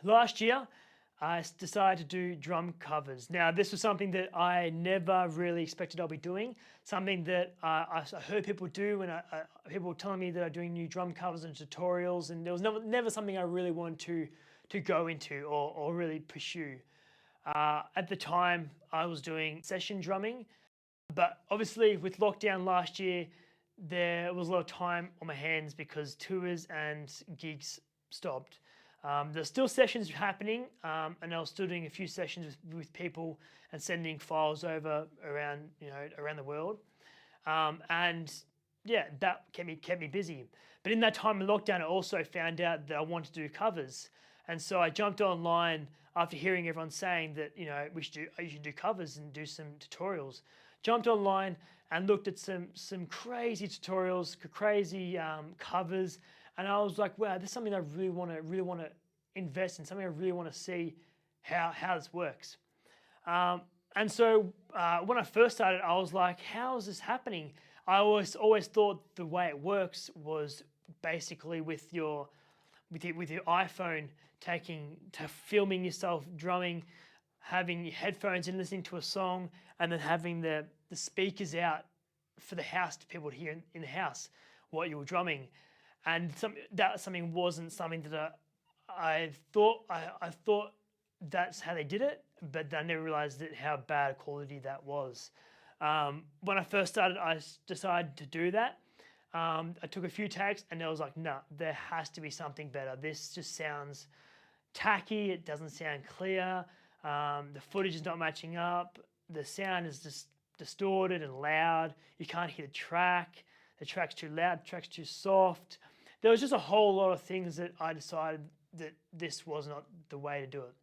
last year, I decided to do drum covers. Now, this was something that I never really expected I'll be doing. Something that I heard people do, and people were telling me that I'm doing new drum covers and tutorials, and there was never something I really wanted to go into or really pursue. At the time, I was doing session drumming, but obviously with lockdown last year, there was a lot of time on my hands because tours and gigs stopped. There's still sessions happening, and I was still doing a few sessions with people and sending files over around the world. And yeah, that kept me busy. But in that time of lockdown, I also found out that I wanted to do covers, and so I jumped online after hearing everyone saying that you should do covers and do some tutorials. Jumped online and looked at some crazy tutorials, crazy covers, and I was like, wow, this is something I really want to invest in, something I really want to see how this works. And so when I first started, I was like, how is this happening? I always thought the way it works was basically with your iPhone filming yourself drumming, having your headphones in, listening to a song, and then having the speakers out for the house to people to hear in the house what you were drumming. And wasn't something that I thought that's how they did it, but I never realized how bad quality that was. When I first started, I decided to do that. I took a few takes and I was like, nah, there has to be something better. This just sounds tacky. It doesn't sound clear. The footage is not matching up. The sound is just distorted and loud. You can't hear the track. The track's too loud. The track's too soft. There was just a whole lot of things that I decided that this was not the way to do it.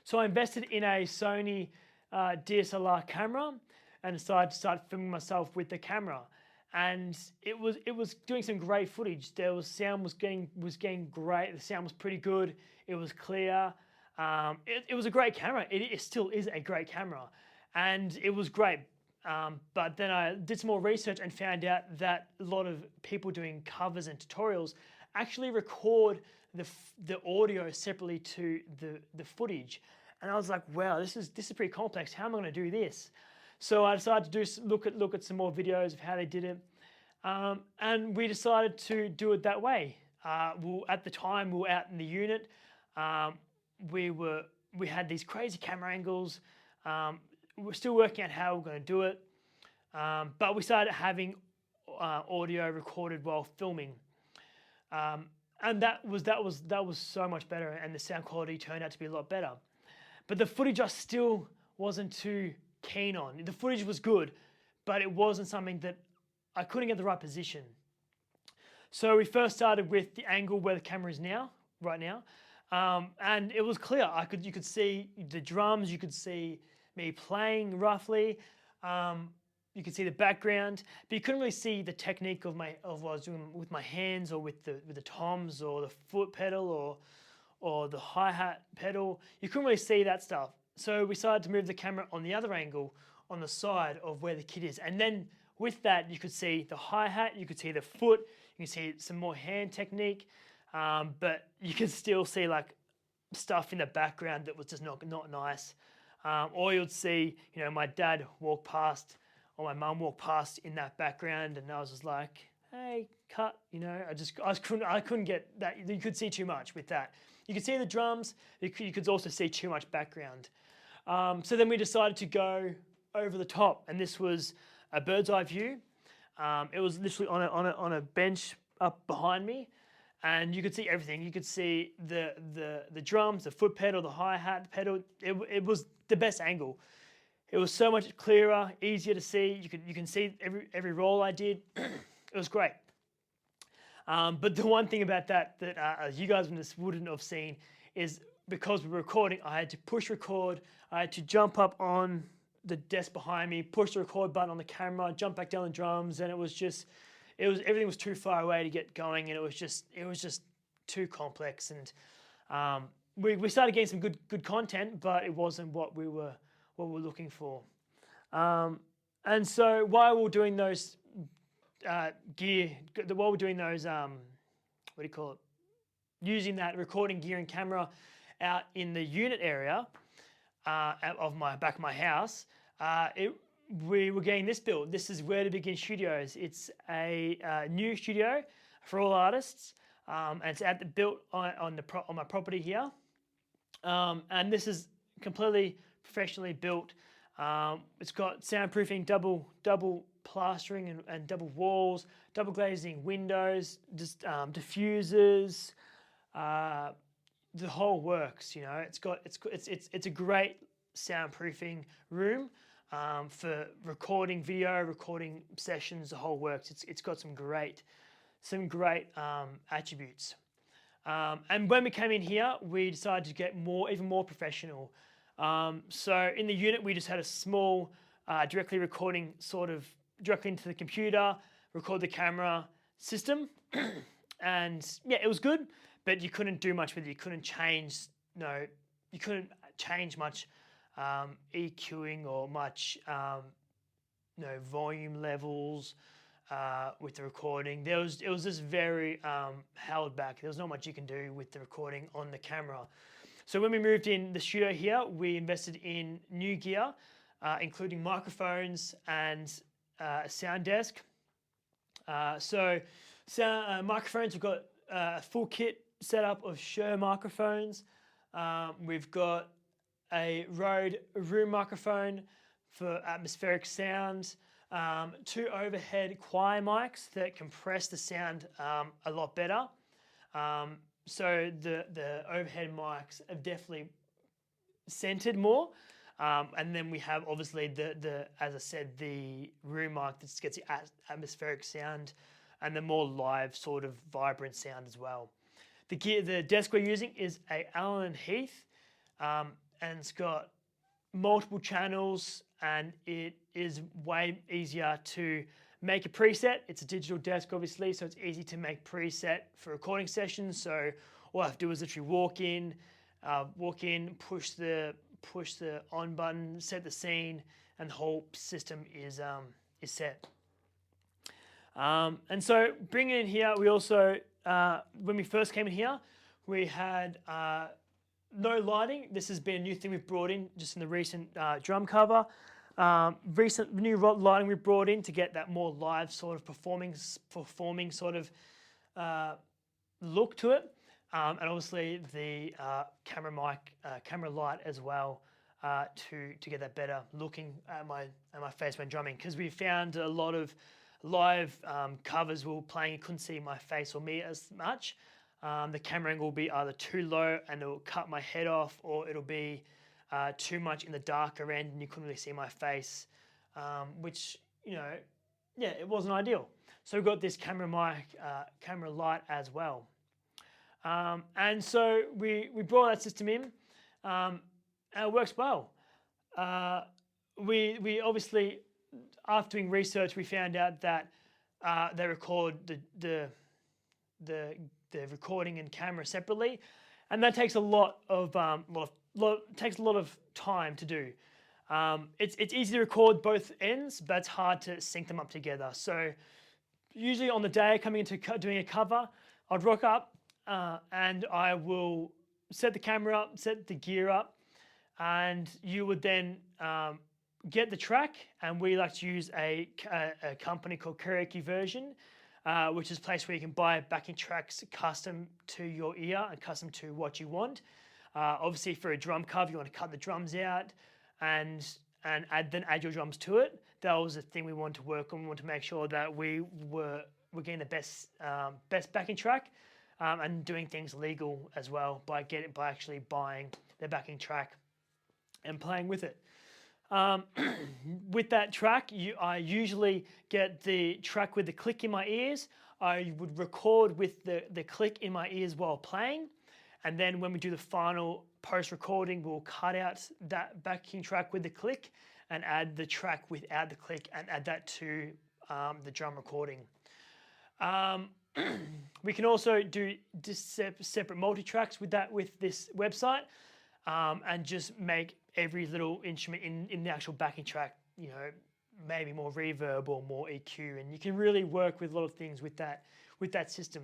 So I invested in a Sony DSLR camera and decided to start filming myself with the camera. And it was doing some great footage. Sound was getting great. The sound was pretty good. It was clear. It was a great camera. It still is a great camera, and it was great. But then I did some more research and found out that a lot of people doing covers and tutorials actually record the audio separately to the footage. And I was like, wow, this is pretty complex. How am I going to do this? So I decided to look at some more videos of how they did it, and we decided to do it that way. At the time, we were out in the unit. We had these crazy camera angles. We're still working out how we're going to do it, but we started having audio recorded while filming, and that was so much better, and the sound quality turned out to be a lot better. But the footage I still wasn't too keen on. The footage was good, but it wasn't something that I couldn't get the right position. So we first started with the angle where the camera is right now, and it was clear. You could see the drums, you could see me playing roughly, you could see the background, but you couldn't really see the technique of what I was doing with my hands or with the toms or the foot pedal or the hi-hat pedal. You couldn't really see that stuff. So we decided to move the camera on the other angle on the side of where the kit is. And then with that, you could see the hi-hat, you could see the foot, you can see some more hand technique, but you can still see like stuff in the background that was just not nice. Or you'd see, my dad walk past or my mum walk past in that background, and I was just like, hey, cut, I couldn't get that. You could see too much with that. You could see the drums, you could also see too much background. So then we decided to go over the top, and this was a bird's eye view. It was literally on a bench up behind me, and you could see everything. You could see the drums, the foot pedal, the hi-hat pedal. It was the best angle. It was so much clearer, easier to see. You can see every roll I did. It was great. But the one thing about that you guys wouldn't have seen is because we were recording, I had to push record. I had to jump up on the desk behind me, push the record button on the camera, jump back down the drums, and everything was too far away to get going, and it was just too complex. And we started getting some good content, but it wasn't what we were looking for. And so while we were doing those while we're doing those what do you call it, using that recording gear and camera out in the unit area of my back of my house, we were getting this built. This is Where to Begin Studios. It's a new studio for all artists, and it's built on my property here. And this is completely professionally built. It's got soundproofing, double plastering and double walls, double glazing windows, just diffusers, the whole works. You know, it's a great soundproofing room for recording video, recording sessions. The whole works. It's got some great attributes. And when we came in here, we decided to get even more professional. So in the unit, we just had a small directly recording directly into the computer, record the camera system. And yeah, it was good, but you couldn't do much with it. You couldn't change much EQing or much volume levels with the recording. It was just very held back. There was not much you can do with the recording on the camera. So when we moved in the studio here, we invested in new gear, including microphones and a sound desk. Microphones, we've got a full kit setup of Shure microphones. We've got a Rode room microphone for atmospheric sound, 2 overhead choir mics that compress the sound a lot better. So the overhead mics have definitely centered more. And then we have obviously as I said, the room mic that gets the atmospheric sound and the more live sort of vibrant sound as well. The desk we're using is a Allen & Heath, and it's got multiple channels, and it is way easier to make a preset. It's a digital desk, obviously, so it's easy to make preset for recording sessions. So all I have to do is literally walk in, push the on button, set the scene, and the whole system is set. And so bringing in here, we also, when we first came in here, we had no lighting. This has been a new thing we've brought in just in the recent drum cover. Recent new lighting we brought in to get that more live sort of performing sort of look to it. And obviously the camera light as well to get that better looking at my face when drumming, because we found a lot of live covers we were playing, you couldn't see my face or me as much. The camera angle will be either too low and it'll cut my head off, or it'll be too much in the darker end and you couldn't really see my face, which, it wasn't ideal. So we've got this camera light as well. And so we brought that system in, and it works well. We obviously, after doing research, we found out that they record the recording and camera separately, and that takes a lot of time to do. It's easy to record both ends, but it's hard to sync them up together. So usually on the day coming into doing a cover, I'd rock up and I will set the camera up, set the gear up, and you would then get the track. And we like to use a company called Karaoke Version, which is a place where you can buy backing tracks custom to your ear and custom to what you want. Obviously, for a drum cover, you want to cut the drums out and add your drums to it. That was the thing we wanted to work on. We wanted to make sure that we're getting the best backing track, and doing things legal as well by actually buying the backing track and playing with it. With that track, I usually get the track with the click in my ears. I would record with the click in my ears while playing. And then when we do the final post-recording, we'll cut out that backing track with the click and add the track without the click and add that to the drum recording. We can also do separate multi-tracks with this website, and just make every little instrument in the actual backing track, maybe more reverb or more EQ, and you can really work with a lot of things with that system.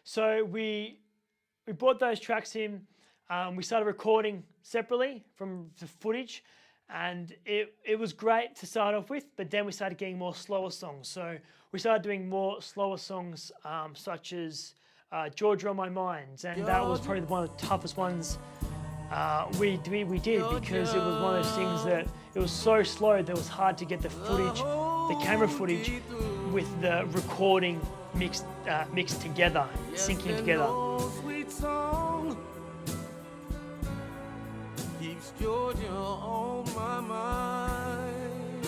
So we brought those tracks in. We started recording separately from the footage, and it was great to start off with, but then we started getting more slower songs. So we started doing more slower songs, such as Georgia on My Mind, and that was probably one of the toughest ones we did, because it was one of those things that it was so slow that it was hard to get the footage, the camera footage, with the recording mixed together, syncing together. Keeps Georgia on my mind.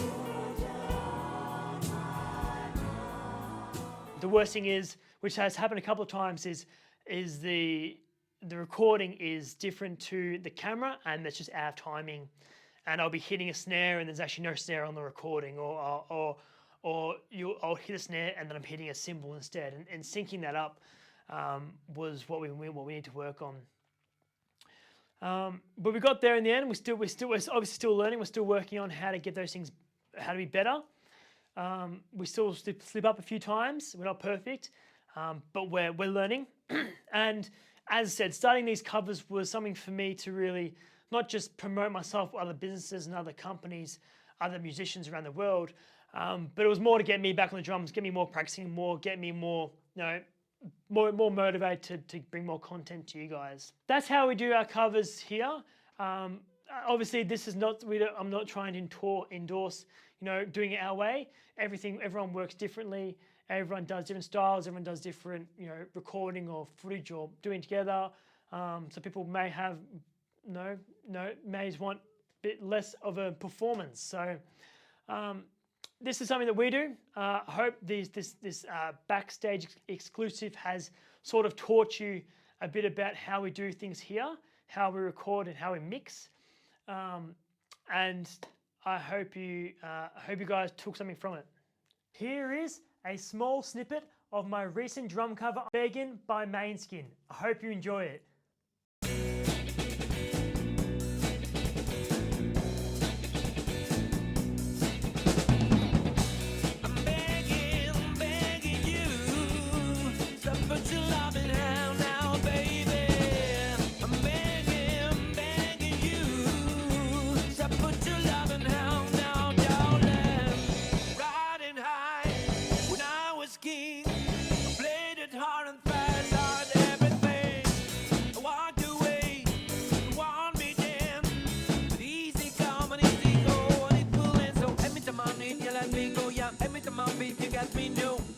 The worst thing is, which has happened a couple of times, is the recording is different to the camera, and that's just out of timing. And I'll be hitting a snare, and there's actually no snare on the recording, or I'll hit a snare and then I'm hitting a cymbal instead. And syncing that up was what we need to work on. But we got there in the end. We're obviously still learning. We're still working on how to get those things, how to be better. We still slip up a few times. We're not perfect, but we're learning. And as I said, starting these covers was something for me to really not just promote myself with other businesses and other companies, other musicians around the world, but it was more to get me back on the drums, get me more practicing, get me more, more motivated to bring more content to you guys. That's how we do our covers here. Obviously, this is not. I'm not trying to endorse, doing it our way. Everyone works differently. Everyone does different styles. Everyone does different, recording or footage or doing together. So people may have, may want a bit less of a performance. So this is something that we do. I hope this Backstage exclusive has sort of taught you a bit about how we do things here, how we record and how we mix. And I hope you guys took something from it. Here is a small snippet of my recent drum cover, Beggin' by Mainskin. I hope you enjoy it.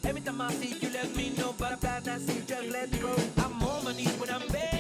Every time I see you, let me know. But I'm glad I see, just let me go. I'm on my knees when I'm begging.